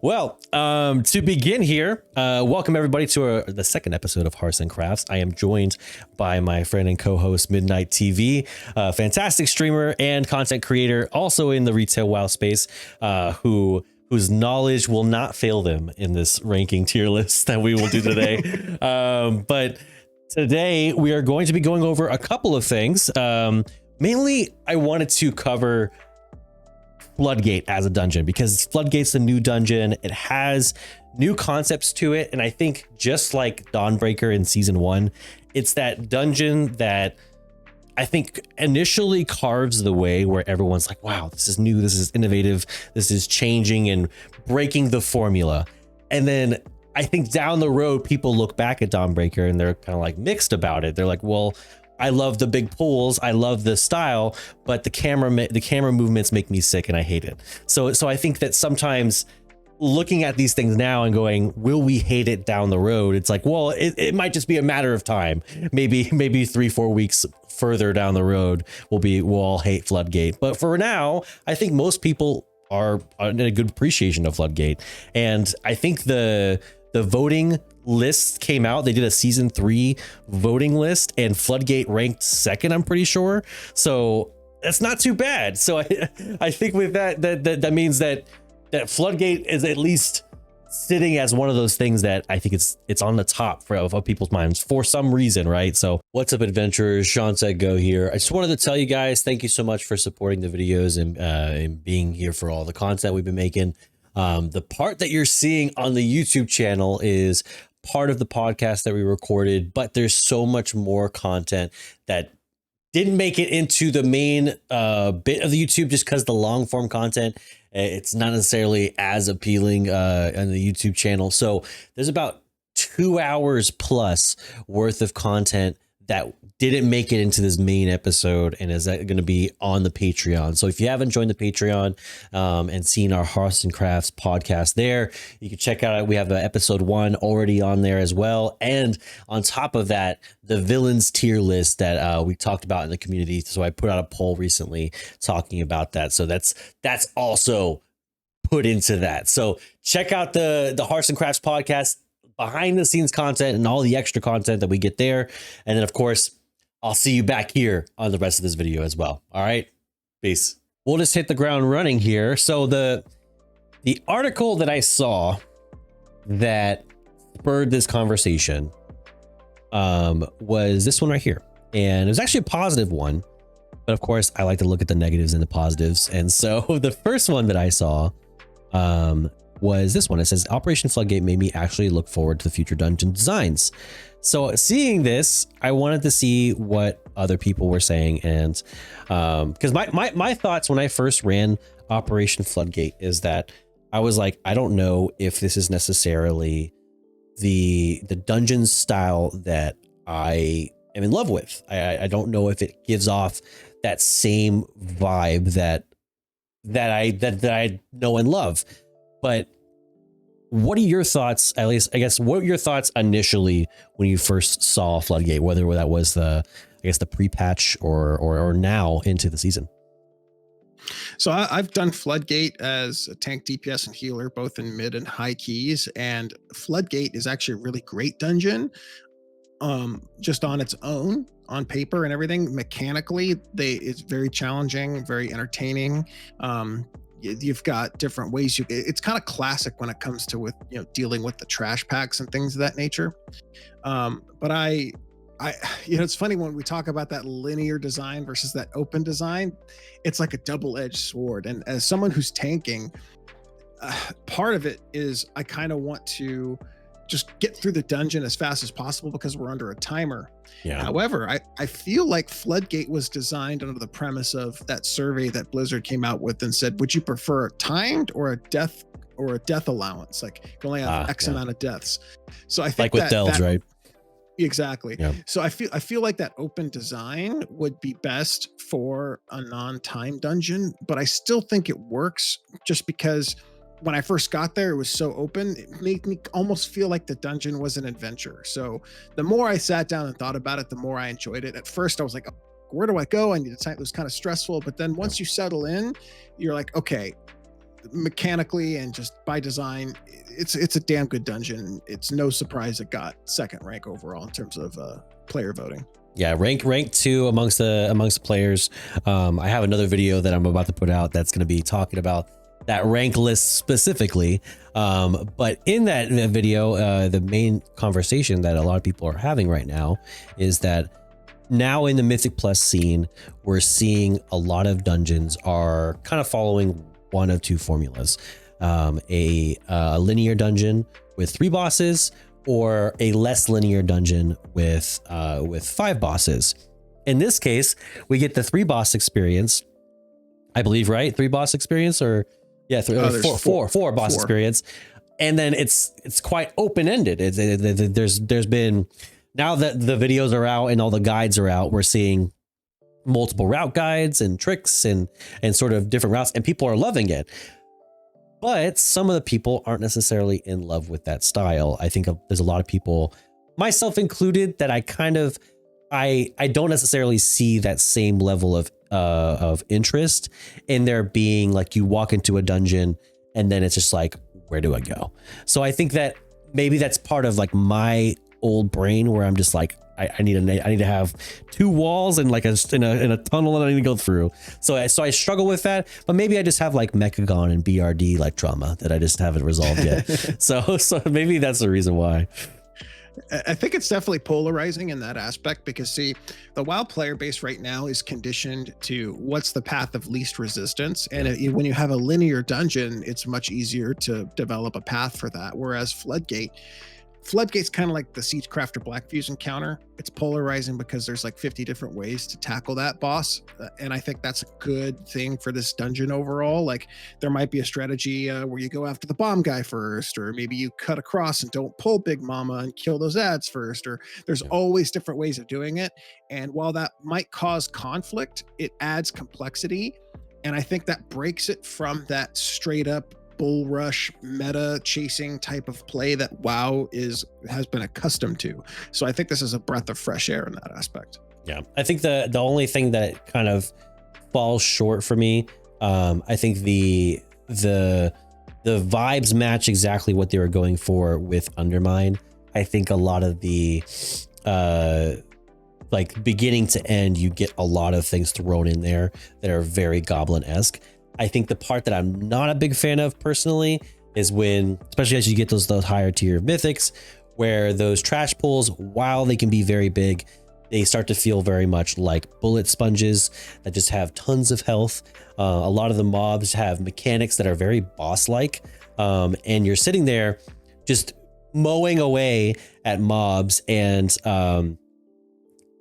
Well, to begin here, welcome everybody to the second episode of Hearts and Crafts. I am joined by my friend and co-host Midnight TV, fantastic streamer and content creator, also in the retail WoW space, whose knowledge will not fail them in this ranking tier list that we will do today. But today we are going to be going over a couple of things. Mainly, I wanted to cover Floodgate as a dungeon because Floodgate's a new dungeon. It has new concepts to it, and I think just like Dawnbreaker in season 1, it's that dungeon that I think initially carves the way where everyone's like, wow, this is new, this is innovative, this is changing and breaking the formula. And then I think down the road people look back at Dawnbreaker and they're kind of like mixed about it. They're like, well, I love the big pulls, I love the style, but the camera movements make me sick and I hate it. So I think that sometimes looking at these things now and going, will we hate it down the road? It's like, well, it might just be a matter of time. Maybe 3-4 weeks further down the road we'll all hate Floodgate. But for now, I think most people are in a good appreciation of Floodgate. And I think the voting list came out. They did a season 3 voting list and Floodgate ranked second, I'm pretty sure. So that's not too bad. So I think with that means that Floodgate is at least sitting as one of those things that I think it's on the top of people's minds for some reason, right? So what's up, adventurers? ShawnSetGO here. I just wanted to tell you guys, thank you so much for supporting the videos and being here for all the content we've been making. The part that you're seeing on the YouTube channel is part of the podcast that we recorded, but there's so much more content that didn't make it into the main bit of the YouTube just because the long form content, it's not necessarily as appealing on the YouTube channel. So there's about 2 hours plus worth of content that didn't make it into this main episode and is that going to be on the Patreon. So if you haven't joined the Patreon and seen our Hearts and Crafts podcast there, you can check out, we have episode 1 already on there as well. And on top of that, the villains tier list that we talked about in the community. So I put out a poll recently talking about that. So that's also put into that. So check out the Hearts and Crafts podcast, behind the scenes content and all the extra content that we get there. And then of course, I'll see you back here on the rest of this video as well. All right, peace. We'll just hit the ground running here. So the article that I saw that spurred this conversation was this one right here. And it was actually a positive one, but of course I like to look at the negatives and the positives. And so the first one that I saw was this one. It says Operation Floodgate made me actually look forward to the future dungeon designs. So seeing this, I wanted to see what other people were saying. And because my thoughts when I first ran Operation Floodgate is that I was like, I don't know if this is necessarily the dungeon style that I am in love with. I don't know if it gives off that same vibe that I know and love. But what are your thoughts, at least, I guess, what were your thoughts initially when you first saw Floodgate, whether that was the pre-patch or now into the season? So I've done Floodgate as a tank, DPS, and healer, both in mid and high keys. And Floodgate is actually a really great dungeon, just on its own, on paper and everything. Mechanically, it's very challenging, very entertaining. You've got different ways it's kind of classic when it comes to dealing with the trash packs and things of that nature. But I it's funny when we talk about that linear design versus that open design, it's like a double-edged sword. And as someone who's tanking, part of it is I kind of want to just get through the dungeon as fast as possible because we're under a timer. Yeah. However, I feel like Floodgate was designed under the premise of that survey that Blizzard came out with and said, would you prefer a timed or a death allowance? Like you can only have X amount of deaths. So I think like with Delves, right? Exactly. Yeah. So I feel like that open design would be best for a non-time dungeon, but I still think it works just because when I first got there, it was so open. It made me almost feel like the dungeon was an adventure. So the more I sat down and thought about it, the more I enjoyed it. At first I was like, where do I go? I need to type. It was kind of stressful. But then once you settle in, you're like, okay, mechanically and just by design, it's a damn good dungeon. It's no surprise it got second rank overall in terms of player voting. Yeah, rank 2 amongst the players. I have another video that I'm about to put out that's going to be talking about that rank list specifically. But in that video, the main conversation that a lot of people are having right now is that now in the Mythic Plus scene, we're seeing a lot of dungeons are kind of following one of two formulas: a linear dungeon with 3 bosses, or a less linear dungeon with 5 bosses. In this case, we get the 3 boss experience, I believe, right? 3 boss experience, or yeah, four boss experience, and then it's quite open ended. There's been, now that the videos are out and all the guides are out, we're seeing multiple route guides and tricks and sort of different routes, and people are loving it. But some of the people aren't necessarily in love with that style. I think there's a lot of people, myself included, that I don't necessarily see that same level of interest in there being like, you walk into a dungeon and then it's just like, where do I go? So I think that maybe that's part of like my old brain, where I'm just like, I need to have 2 walls and like in a tunnel that I need to go through. So I struggle with that, but maybe I just have like Mechagon and BRD like trauma that I just haven't resolved yet. so maybe that's the reason why. I think it's definitely polarizing in that aspect, because see, the WoW player base right now is conditioned to what's the path of least resistance. And when you have a linear dungeon, it's much easier to develop a path for that. Whereas Floodgate's kind of like the Siegecrafter Black Fusion counter. It's polarizing because there's like 50 different ways to tackle that boss. And I think that's a good thing for this dungeon overall. Like, there might be a strategy where you go after the bomb guy first, or maybe you cut across and don't pull Big Mama and kill those ads first, or there's always different ways of doing it. And while that might cause conflict, it adds complexity. And I think that breaks it from that straight up bull rush meta chasing type of play that WoW has been accustomed to. So I think this is a breath of fresh air in that aspect. Yeah, I think the only thing that kind of falls short for me, I think the vibes match exactly what they were going for with Undermine. I think a lot of the like beginning to end, you get a lot of things thrown in there that are very Goblin-esque. I think the part that I'm not a big fan of personally is when, especially as you get those higher tier mythics, where those trash pulls, while they can be very big, they start to feel very much like bullet sponges that just have tons of health. A lot of the mobs have mechanics that are very boss-like, and you're sitting there just mowing away at mobs, and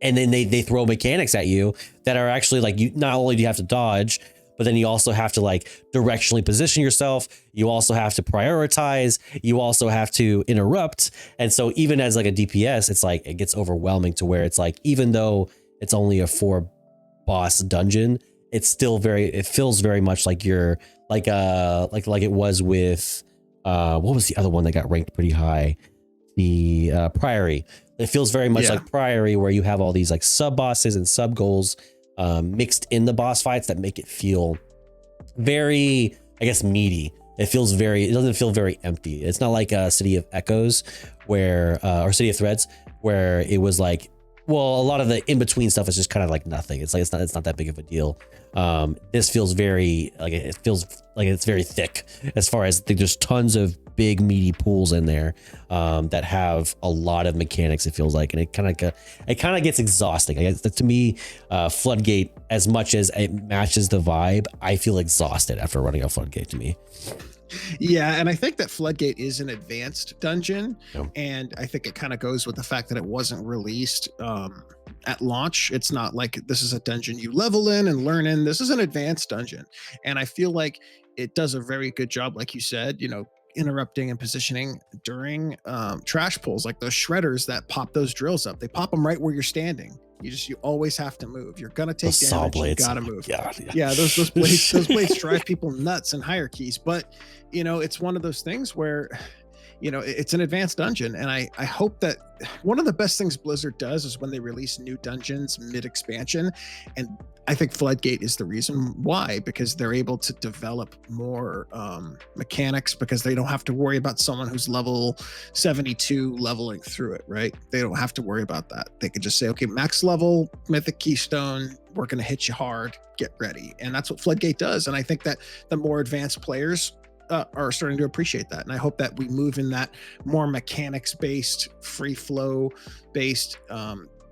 then they throw mechanics at you that are actually like, you not only do you have to dodge, but then you also have to like directionally position yourself. You also have to prioritize. You also have to interrupt. And so even as like a DPS, it's like, it gets overwhelming to where it's like, even though it's only a 4 boss dungeon, it's still it feels very much like you're like it was with, what was the other one that got ranked pretty high? The Priory. It feels very much like Priory, where you have all these like sub bosses and sub goals mixed in the boss fights that make it feel very, I guess, meaty. It doesn't feel very empty. It's not like City of Echoes or City of Threads, where it was like, well, a lot of the in-between stuff is just kind of like nothing. It's like, it's not that big of a deal. This feels very, like, it feels like it's very thick, as far as there's tons of big meaty pools in there that have a lot of mechanics, it feels like, and it kind of gets exhausting. I guess to me, Floodgate, as much as it matches the vibe, I feel exhausted after running a Floodgate to me. Yeah, and I think that Floodgate is an advanced dungeon, and I think it kind of goes with the fact that it wasn't released at launch. It's not like this is a dungeon you level in and learn in. This is an advanced dungeon, and I feel like it does a very good job, like you said, interrupting and positioning during trash pulls, like those shredders that pop those drills up. They pop them right where you're standing. You always have to move. You're gonna take those damage. Blades. You gotta move. Yeah, those blades drive people nuts in hierarchies. But it's one of those things where it's an advanced dungeon. And I hope that one of the best things Blizzard does is when they release new dungeons mid-expansion. And I think Floodgate is the reason why, because they're able to develop more mechanics, because they don't have to worry about someone who's level 72 leveling through it, right? They don't have to worry about that. They could just say, okay, max level, Mythic Keystone, we're going to hit you hard, get ready. And that's what Floodgate does. And I think that the more advanced players are starting to appreciate that. And I hope that we move in that more mechanics-based, free flow-based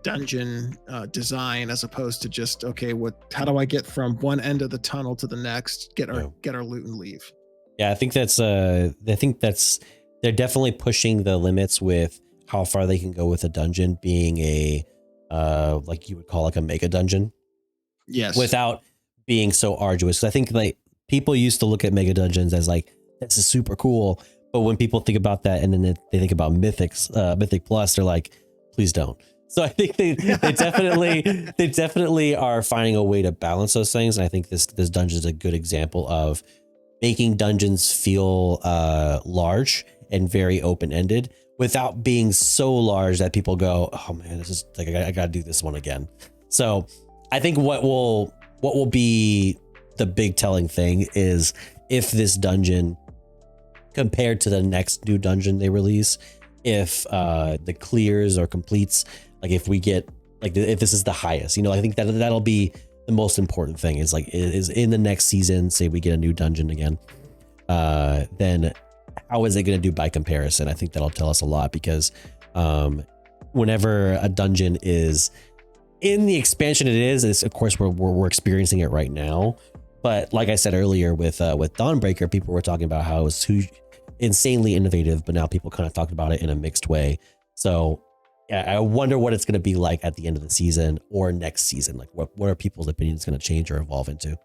dungeon design, as opposed to just, okay, how do I get from one end of the tunnel to the next, get our loot and leave. Yeah, I think that's they're definitely pushing the limits with how far they can go with a dungeon being a like you would call like a mega dungeon. Yes. Without being so arduous. I think like people used to look at mega dungeons as like, this is super cool. But when people think about that and then they think about Mythic Plus, they're like, please don't. So I think they definitely are finding a way to balance those things. And I think this dungeon is a good example of making dungeons feel large and very open-ended without being so large that people go, oh man, this is like, I gotta do this one again. So I think what will be the big telling thing is if this dungeon, compared to the next new dungeon they release, if the clears or completes, like if we get like if this is the highest, I think that'll be the most important thing is like is in the next season, say we get a new dungeon again, then how is it going to do by comparison? I think that'll tell us a lot, because whenever a dungeon is in the expansion, it's of course we're experiencing it right now. But like I said earlier with Dawnbreaker, people were talking about how it was too insanely innovative, but now people kind of talked about it in a mixed way. So yeah, I wonder what it's going to be like at the end of the season or next season. Like what are people's opinions going to change or evolve into?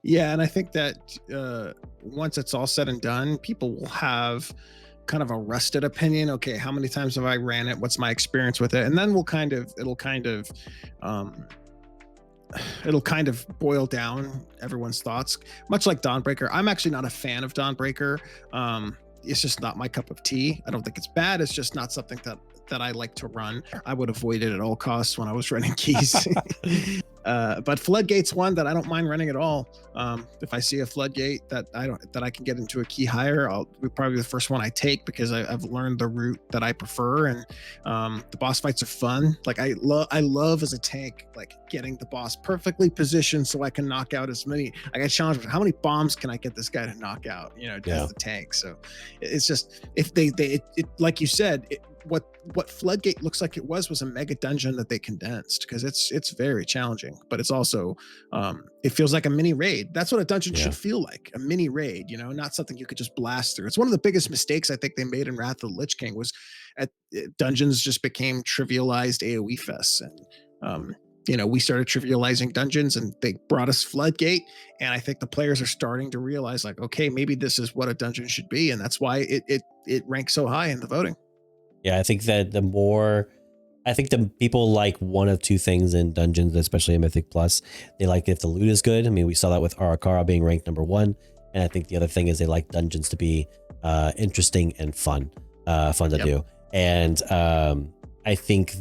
Yeah, and I think that once it's all said and done, people will have kind of a rested opinion. Okay, how many times have I ran it? What's my experience with it? And then it'll kind of boil down everyone's thoughts, much like Dawnbreaker. I'm actually not a fan of Dawnbreaker. It's just not my cup of tea. I don't think it's bad. It's just not something that I like to run. I would avoid it at all costs when I was running keys. But Floodgate's one that I don't mind running at all. If I see a Floodgate that I can get into a key higher, I'll be probably the first one I take, because I've learned the route that I prefer. And the boss fights are fun. Like I love as a tank, like getting the boss perfectly positioned so I can knock out as many. I got challenged with how many bombs can I get this guy to knock out, as the tank. So it's just, if they like you said, what Floodgate looks like it was a mega dungeon that they condensed, because it's very challenging, but it's also it feels like a mini raid. That's what a dungeon should feel like, a mini raid, not something you could just blast through. It's one of the biggest mistakes I think they made in Wrath of the Lich King, was dungeons just became trivialized AoE fests. And we started trivializing dungeons, and they brought us Floodgate. And I think the players are starting to realize, like, okay, maybe this is what a dungeon should be. And that's why it ranks so high in the voting. Yeah, I think that the people like one of two things in dungeons, especially in Mythic Plus. They like if the loot is good. I mean, we saw that with Arakara being ranked #1. And I think the other thing is they like dungeons to be interesting and fun to do. And I think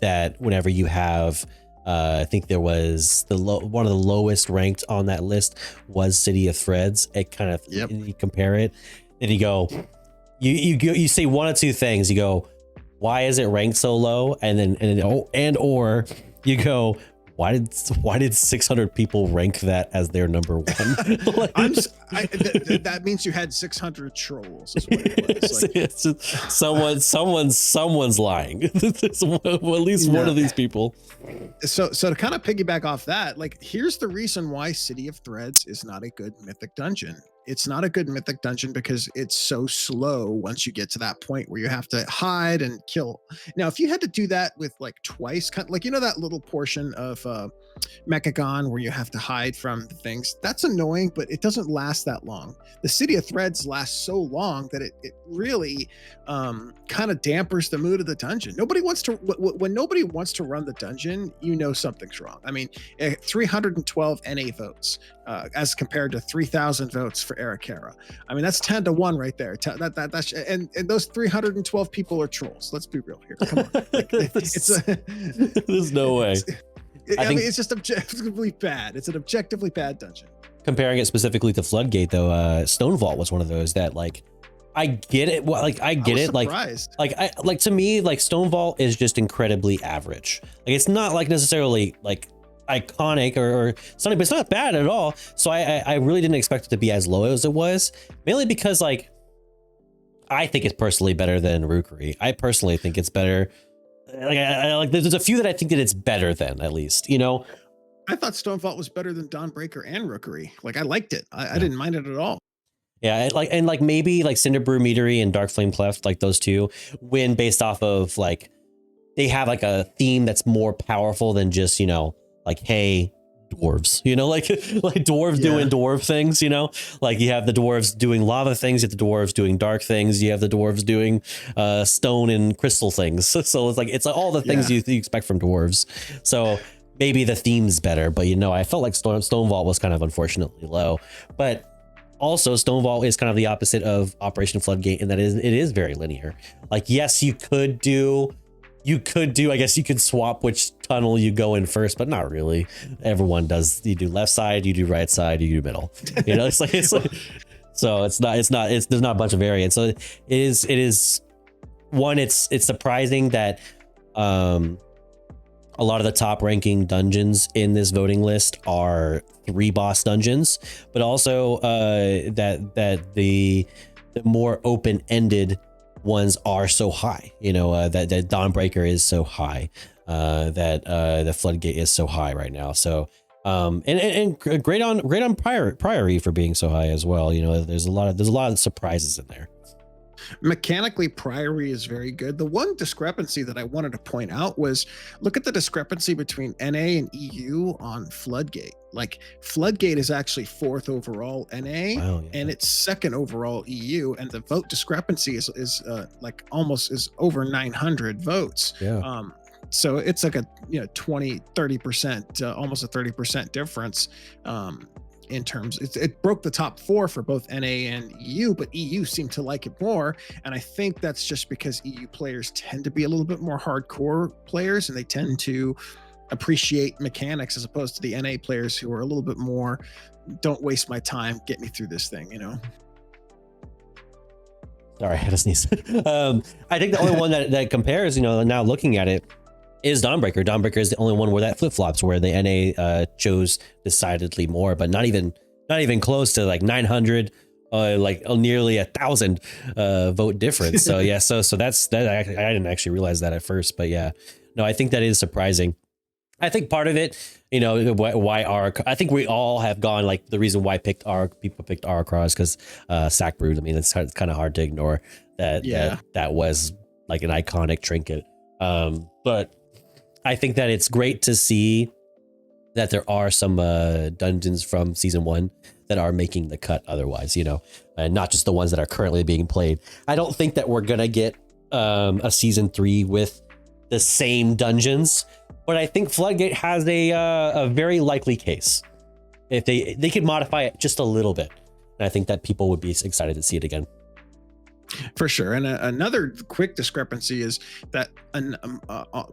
that whenever you have, I think there was one of the lowest ranked on that list was City of Threads. It kind of, you compare it and you go, you say one of two things. You go, why is it ranked so low? Or you go, why did 600 people rank that as their #1? That means you had 600 trolls. Is what it was. Like, it's someone's lying. At least one of these people. So to kind of piggyback off that, like, here's the reason why City of Threads is not a good mythic dungeon. It's not a good mythic dungeon because it's so slow once you get to that point where you have to hide and kill. Now, if you had to do that with like twice, like, that little portion of Mechagon where you have to hide from the things, that's annoying, but it doesn't last that long. The City of Threads lasts so long that it really kind of dampers the mood of the dungeon. When nobody wants to run the dungeon, something's wrong. I mean, 312 NA votes as compared to 3,000 votes for Arakara. I mean, that's 10-1 right there. That's and those 312 people are trolls. Let's be real here. Come on. Like, there's no way. I mean, it's just objectively bad. It's an objectively bad dungeon. Comparing it specifically to Floodgate, though, Stone Vault was one of those that, like, I get it. Well, like, I get it. Surprised. Like to me, like, Stone Vault is just incredibly average. Like, it's not like necessarily like iconic or something, but it's not bad at all. So I really didn't expect it to be as low as it was, mainly because, like, I think it's personally better than Rookery. I personally think it's better. Like, there's a few that I think that it's better than, at least, you know. I thought Stone Vault was better than Dawnbreaker and Rookery. Like, I liked it. I didn't mind it at all. Yeah, like maybe like Cinderbrew Meadery and Dark Flame Cleft, like those two win based off of, like, they have like a theme that's more powerful than just, you know, like, hey, dwarves, you know, like dwarves doing dwarf things, you know, like you have the dwarves doing lava things, you have the dwarves doing dark things, you have the dwarves doing stone and crystal things. So it's like all the things you expect from dwarves. So maybe the theme's better, but, you know, I felt like Stone Vault was kind of unfortunately low. But also, Stone Vault is kind of the opposite of Operation Floodgate in that it is very linear. Like, yes, you could do, I guess you could swap which tunnel you go in first, but not really. Everyone does. You do left side, you do right side, you do middle. You know, it's like so there's not a bunch of variants. So it is one, it's surprising that a lot of the top ranking dungeons in this voting list are 3 boss dungeons, but also that the more open-ended ones are so high, you know, that Dawnbreaker is so high, that the Floodgate is so high right now. So and great on Priory for being so high as well. You know, there's a lot of surprises in there. Mechanically, Priory is very good. The one discrepancy that I wanted to point out was, look at the discrepancy between NA and EU on Floodgate. Like, Floodgate is actually 4th overall NA, and it's 2nd overall EU, and the vote discrepancy is like almost is over 900 votes. So it's like a 20-30%, almost a 30% difference. In terms, it broke the top 4 for both NA and EU, but EU seemed to like it more. And I think that's just because EU players tend to be a little bit more hardcore players, and they tend to appreciate mechanics as opposed to the NA players who are a little bit more, don't waste my time, get me through this thing, you know? Sorry, I had a sneeze. I think the only one that compares, you know, now looking at it, is Dawnbreaker. Dawnbreaker is the only one where that flip-flops, where the NA chose decidedly more, but not even close to like 900, like nearly 1,000 vote difference. So yeah, so that's that. I didn't actually realize that at first, but yeah, no, I think that is surprising. I think part of it, you know, why I think we all have gone, like, the reason why people picked Arakara is because Sack Brood. I mean, it's kind of hard to ignore that was like an iconic trinket. But I think that it's great to see that there are some dungeons from season 1 that are making the cut otherwise, you know, and not just the ones that are currently being played. I don't think that we're going to get a season 3 with the same dungeons, but I think Floodgate has a very likely case. If they could modify it just a little bit, and I think that people would be excited to see it again. For sure. And another quick discrepancy is that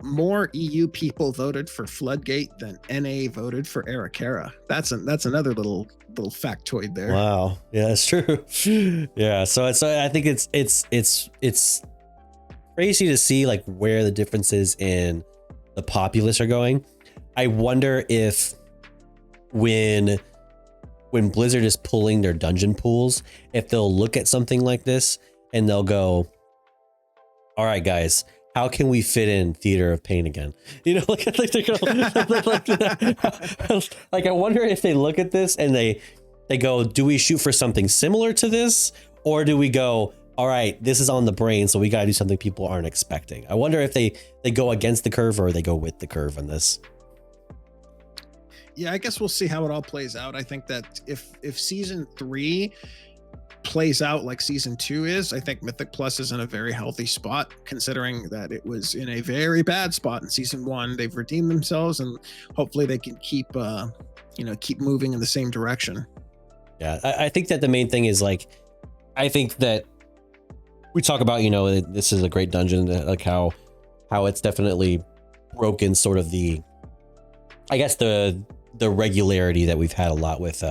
more EU people voted for Floodgate than NA voted for Arakara. That's another little factoid there. Wow. Yeah, that's true. Yeah. So I think it's crazy to see, like, where the differences in the populace are going. I wonder if when Blizzard is pulling their dungeon pools, if they'll look at something like this and they'll go, all right, guys, how can we fit in Theater of Pain again? You know, like I wonder if they look at this and they go, do we shoot for something similar to this? Or do we go, all right, this is on the brain, so we got to do something people aren't expecting? I wonder if they go against the curve or they go with the curve on this. Yeah, I guess we'll see how it all plays out. I think that if season 3 plays out like season 2 is, I think Mythic Plus is in a very healthy spot, considering that it was in a very bad spot in season 1. They've redeemed themselves, and hopefully they can keep moving in the same direction. Yeah, I think that the main thing is like, I think that we talk about, this is a great dungeon, like how it's definitely broken sort of I guess the regularity that we've had a lot with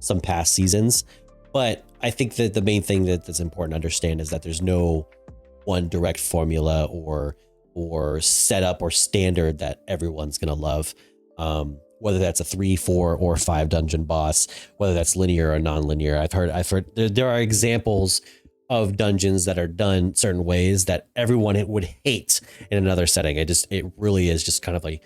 some past seasons. But I think that the main thing that's important to understand is that there's no one direct formula or setup or standard that everyone's going to love. Whether that's a 3, 4, or 5 dungeon boss, whether that's linear or non-linear. I've heard there are examples of dungeons that are done certain ways that everyone would hate in another setting. It really is just kind of like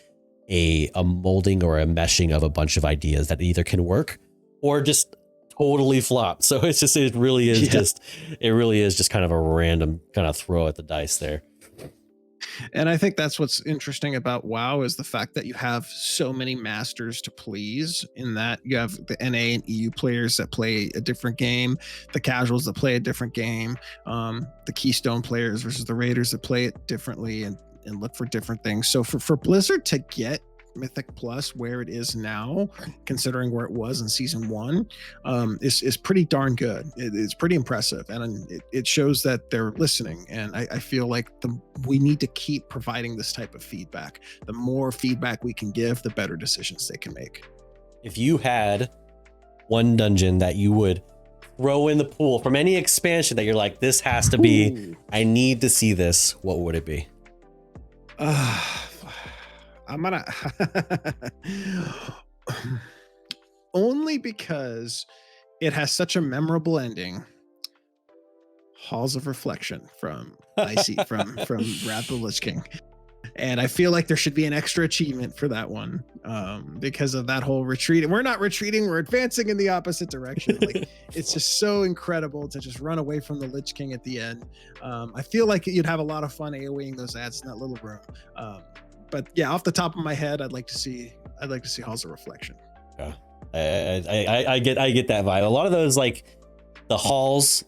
a molding or a meshing of a bunch of ideas that either can work or just totally flop. So it really is just kind of a random kind of throw at the dice there. And I think that's what's interesting about WoW is the fact that you have so many masters to please, in that you have the NA and EU players that play a different game, the casuals that play a different game, the Keystone players versus the Raiders that play it differently and look for different things. So for Blizzard to get Mythic Plus where it is now, considering where it was in season 1, is pretty darn good. It's pretty impressive, and it shows that they're listening. And I feel like we need to keep providing this type of feedback. The more feedback we can give, the better decisions they can make. If you had one dungeon that you would throw in the pool from any expansion that you're like, this has to be, I need to see this, what would it be? I'm gonna only because it has such a memorable ending. Halls of Reflection from Wrath of the Lich King, and I feel like there should be an extra achievement for that one, because of that whole retreat. And we're not retreating; we're advancing in the opposite direction. Like, it's just so incredible to just run away from the Lich King at the end. I feel like you'd have a lot of fun AoEing those ads in that little room. But yeah, off the top of my head, I'd like to see Halls of Reflection. Yeah, I get that vibe. A lot of those, like the halls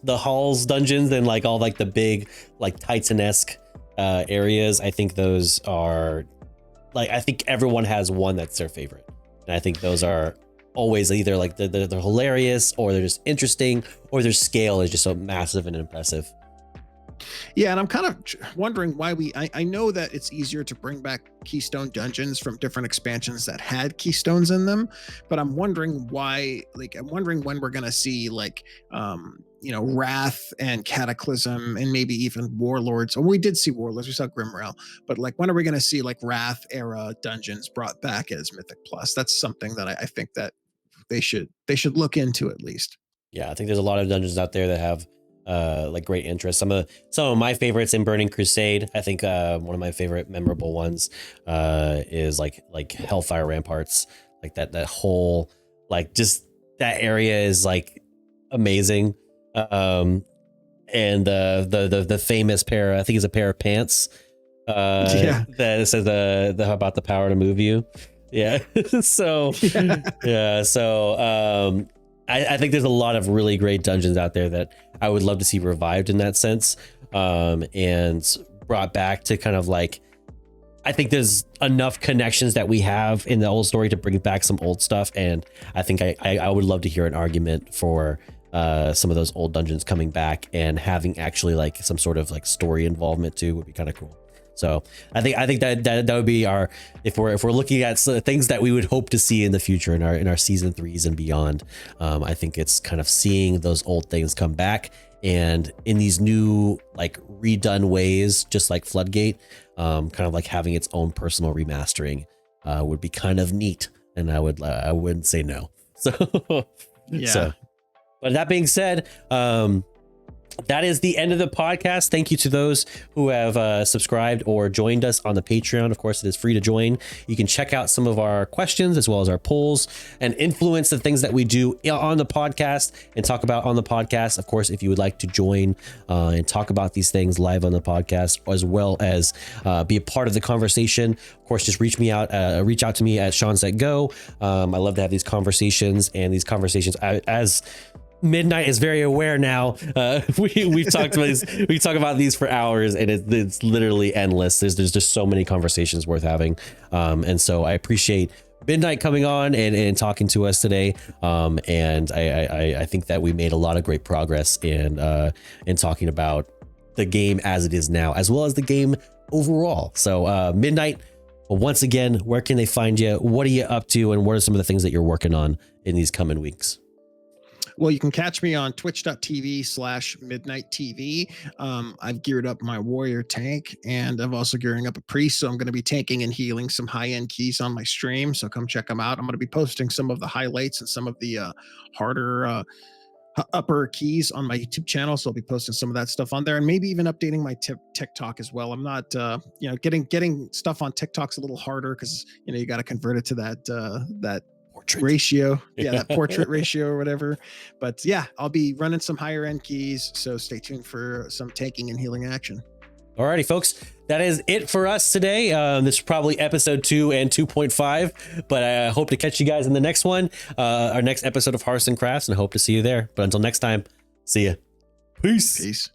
dungeons, and like all like the big like Titan-esque areas. I think those are like, I think everyone has one that's their favorite, and I think those are always either like they're hilarious, or they're just interesting, or their scale is just so massive and impressive. Yeah, and I'm kind of wondering why I know that it's easier to bring back Keystone dungeons from different expansions that had Keystones in them, but I'm wondering why, like, I'm wondering when we're going to see like, Wrath and Cataclysm and maybe even Warlords. Or we did see Warlords, we saw Grimrail, but like, when are we going to see like Wrath era dungeons brought back as Mythic Plus? That's something that I think that they should look into at least. Yeah, I think there's a lot of dungeons out there that have like great interest. Some of my favorites in Burning Crusade. I think one of my favorite memorable ones is like Hellfire Ramparts. Like that whole, like, just that area is like amazing. And the famous pair, I think it's a pair of pants. That says about the power to move you. Yeah. So yeah. So I think there's a lot of really great dungeons out there that I would love to see revived in that sense, and brought back to kind of like, I think there's enough connections that we have in the old story to bring back some old stuff. And I think I would love to hear an argument for some of those old dungeons coming back and having actually like some sort of like story involvement too would be kind of cool. So I think that would be our, if we're looking at things that we would hope to see in the future in our season 3s and beyond. I think it's kind of seeing those old things come back and in these new like redone ways, just like Floodgate, kind of like having its own personal remastering would be kind of neat. And I wouldn't say no. So yeah. So, but that being said, that is the end of the podcast. Thank you to those who have subscribed or joined us on the Patreon. Of course, it is free to join. You can check out some of our questions as well as our polls and influence the things that we do on the podcast and talk about on the podcast. Of course, if you would like to join and talk about these things live on the podcast, as well as be a part of the conversation, of course, just reach out to me at ShawnSetGO. I love to have these conversations, and these conversations, as Midnight is very aware now. We've talked about these. We talk about these for hours, and it's literally endless. There's just so many conversations worth having, and so I appreciate Midnight coming on and talking to us today. And I think that we made a lot of great progress in talking about the game as it is now, as well as the game overall. So Midnight, once again, where can they find you? What are you up to? And what are some of the things that you're working on in these coming weeks? Well, you can catch me on twitch.tv/midnighttv. I've geared up my warrior tank, and I'm also gearing up a priest. So I'm going to be tanking and healing some high-end keys on my stream. So come check them out. I'm going to be posting some of the highlights and some of the harder upper keys on my YouTube channel. So I'll be posting some of that stuff on there, and maybe even updating my TikTok as well. I'm not, getting stuff on TikTok's a little harder because you got to convert it to that portrait ratio. Yeah, that portrait ratio or whatever. But yeah, I'll be running some higher end keys. So stay tuned for some tanking and healing action. Alrighty, folks, that is it for us today. This is probably episode 2 and 2.5, but I hope to catch you guys in the next one, our next episode of Hearths and Crafts, and I hope to see you there. But until next time, see ya. Peace.